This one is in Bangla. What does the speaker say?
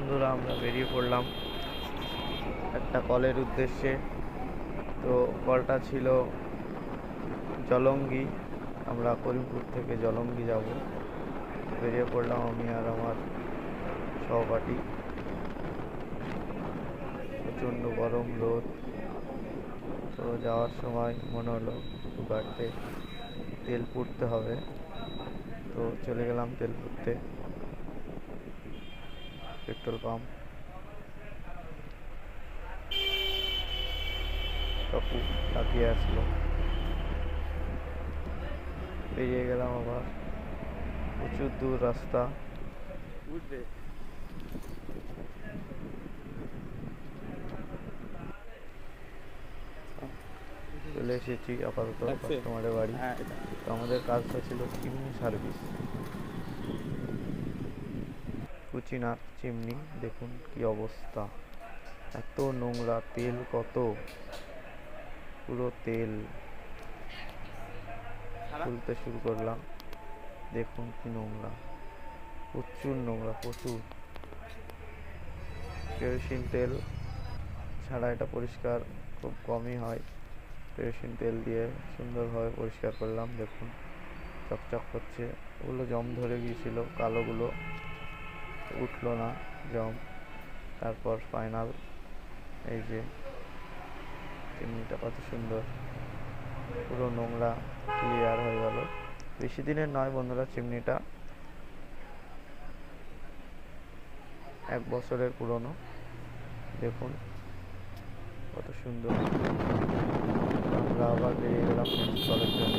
বন্ধুরা আমরা বেরিয়ে পড়লাম একটা কলের উদ্দেশ্যে। তো কলটা ছিল জলঙ্গি। আমরা করিমপুর থেকে জলঙ্গি যাব। বেরিয়ে পড়লাম আমি আর আমার সহপাঠী। প্রচণ্ড গরম রোদ। তো যাওয়ার সময় মনে হলো গাড়িতে তেল পুড়তে হবে, তো চলে গেলাম তেল পুড়তে পেট্রোল পাম্প। কাকু লাগিয়ে আসলো, বেরিয়ে গেলাম আবার। প্রচুর দূর রাস্তা। চলে এসেছি আপাতত কাস্টমারের বাড়ি। তো আমাদের কাজটা ছিল চিমনি সার্ভিস। কুচিনার চিমনি দেখুন কি অবস্থা, এত নোংরা, তেল কত, পুরো তেল। খুলতে শুরু করলাম, দেখুন কি নোংরা, প্রচুর নোংরা, প্রচুর। কেরোসিন তেল ছাড়া এটা পরিষ্কার খুব কমই হয়। কেরোসিন তেল দিয়ে সুন্দরভাবে পরিষ্কার করলাম। দেখুন চকচক করছে। ওগুলো জম ধরে গিয়েছিল, কালোগুলো উঠলো না জম। তারপর ফাইনাল এই যে চিমনিটা কত সুন্দর, পুরো নোংরা ক্লিয়ার হয়ে গেল। বেশি দিনের নয় বন্ধুরা, চিমনিটা 1 বছরের পুরনো। দেখুন কত সুন্দর। আমরা আবার বেরিয়ে গেলাম নেক্সট কলের জন্য।